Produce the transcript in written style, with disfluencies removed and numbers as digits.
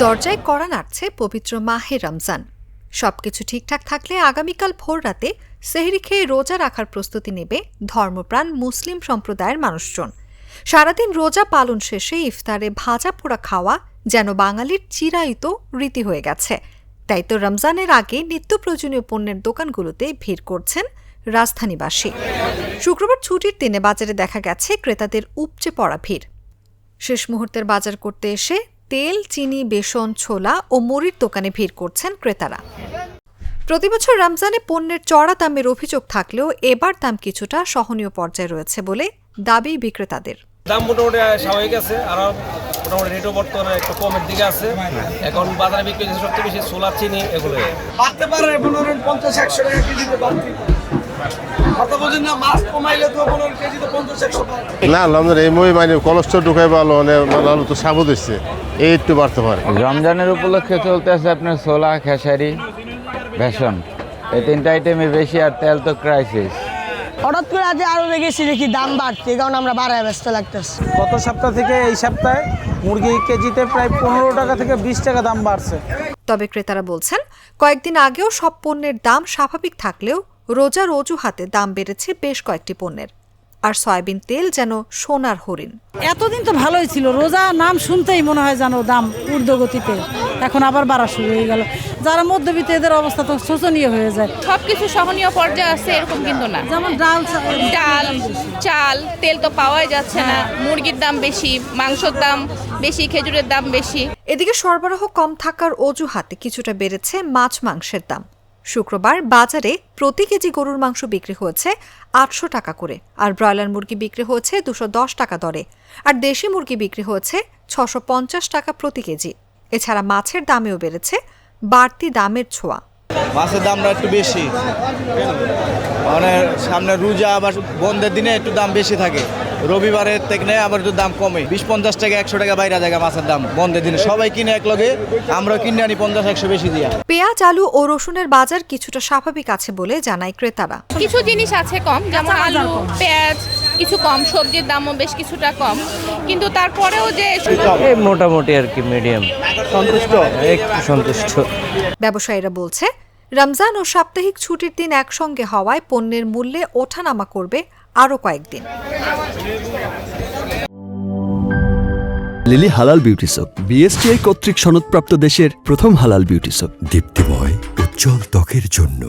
দরজায় কড়া নাড়ছে পবিত্র মাহে রমজান। সবকিছু ঠিকঠাক থাকলে আগামীকাল ভোর রাতে সেহরি খেয়ে রোজা রাখার প্রস্তুতি নেবে ধর্মপ্রাণ মুসলিম সম্প্রদায়ের মানুষজন। সারাদিন রোজা পালন শেষে ইফতারে ভাজা পোড়া খাওয়া যেন বাঙালির চিরায়িত রীতি হয়ে গেছে। তাই তো রমজানের আগে নিত্য প্রয়োজনীয় পণ্যের দোকানগুলোতে ভিড় করছেন রাজধানীবাসী। শুক্রবার ছুটির দিনে বাজারে দেখা গেছে ক্রেতাদের উপচে পড়া ভিড়। শেষ মুহূর্তের বাজার করতে এসে তেল, চিনি, বেসন, ছোলা ও মুড়ির দোকানে ভিড় করছেন ক্রেতারা। প্রতিবছর রমজানে পণ্যের চড়া দামের অভিযোগ থাকলেও এবার দাম কিছুটা সহনীয় পর্যায়ে রয়েছে বলে দাবি বিক্রেতাদের। দাম মোটামুটি স্বাভাবিক আছে, আর মোটামুটি রেটও বর্তমানে একটু কমের দিকে আছে। এখন বাজারে বিক্রি হচ্ছে সবচেয়ে বেশি ছোলা, চিনি, এগুলো বাড়তে পারে 50-100 টাকা কেজিতে বাড়তে না রমজান এই মই মানে কলেস্ট্রল ঢুকাই ভালো মানে তো সাবুদ হচ্ছে এই একটু বাড়তে পারে। রমজানের উপলক্ষে চলতে আছে আপনার ছোলা, খেসারি, বেসন, এই তিনটা আইটেমের বেশি। আর তেল তো ক্রাইসিস। হঠাৎ করে আজ আরো দেখেছি দেখি দাম বাড়ছে, কারণ আমরা বাড়ায় ব্যস্ত লাগতেছে। গত সপ্তাহ থেকে এই সপ্তাহে মুরগি কেজিতে প্রায় 15 টাকা থেকে 20 টাকা দাম বাড়ছে। তবে ক্রেতারা বলছেন কয়েকদিন আগেও সব পণ্যের দাম স্বাভাবিক থাকলেও রোজার অজুহাতে দাম বেড়েছে বেশ কয়েকটি পণ্যের। আর সয়াবিন তেল যেন সোনার হরিণ। এতদিন তো ভালোই ছিল, রোজা নাম শুনতেই মনে হয় যেন দাম ঊর্ধ্বগতিতে, এখন আবার বাড়া শুরু হয়ে গেল। যারা মধ্যবিত্ত এদের অবস্থা তো শোচনীয় হয়ে যায়। সবকিছু সহনীয় পর্যায়ে আছে এরকম কিন্তু না। যেমন ডাল, চাল, তেল তো পাওয়াই যাচ্ছে না। মুরগির দাম বেশি, মাংসের দাম বেশি, খেজুরের দাম বেশি। এদিকে সরবরাহ কম থাকার অজুহাতে কিছুটা বেড়েছে মাছ মাংসের দাম। শুক্রবার বাজারে প্রতি কেজি গরুর মাংস বিক্রি হয়েছে 800 টাকা করে, আর ব্রয়লার মুরগি বিক্রি হয়েছে 210 টাকা দরে, আর দেশি মুরগি বিক্রি হয়েছে 650 টাকা প্রতি কেজি। এছাড়া মাছের দামেও বেড়েছে বাড়তি দামের ছোঁয়া। মাছের দামটা একটু বেশি, মানে সামনে রোজা আবার বন্ধের দিনে একটু দাম বেশি থাকে। রবিবারের থেকে আবার একটু দাম কমে, 20-50 টাকা 100 টাকা বাইরে জায়গা মাছের দাম বন্ধের দিনে। সবাই কিনে এক লগে, আমরা কিনে আনি 50-100 বেশি দিয়া। পেঁয়াজ, আলু ও রসুনের বাজার কিছুটা স্বাভাবিক আছে বলে জানায় ক্রেতারা। কিছু জিনিস আছে কম, যেমন আলু, পেঁয়াজ কিছু কম, সবজির দামও বেশ কিছুটা কম, কিন্তু তারপরেও যে মোটামুটি আর কি মিডিয়াম, সন্তুষ্ট। ব্যবসায়ীরা বলছে রমজান ও সাপ্তাহিক ছুটির দিন একসঙ্গে হওয়ায় পণ্যের মূল্যে ওঠানামা করবে আরও কয়েকদিন। লিলি হালাল বিউটি সোপ, বিএসটিআই কর্তৃক সনদপ্রাপ্ত দেশের প্রথম হালাল বিউটি সোপ, দীপ্তিময় উজ্জ্বল ত্বকের জন্য।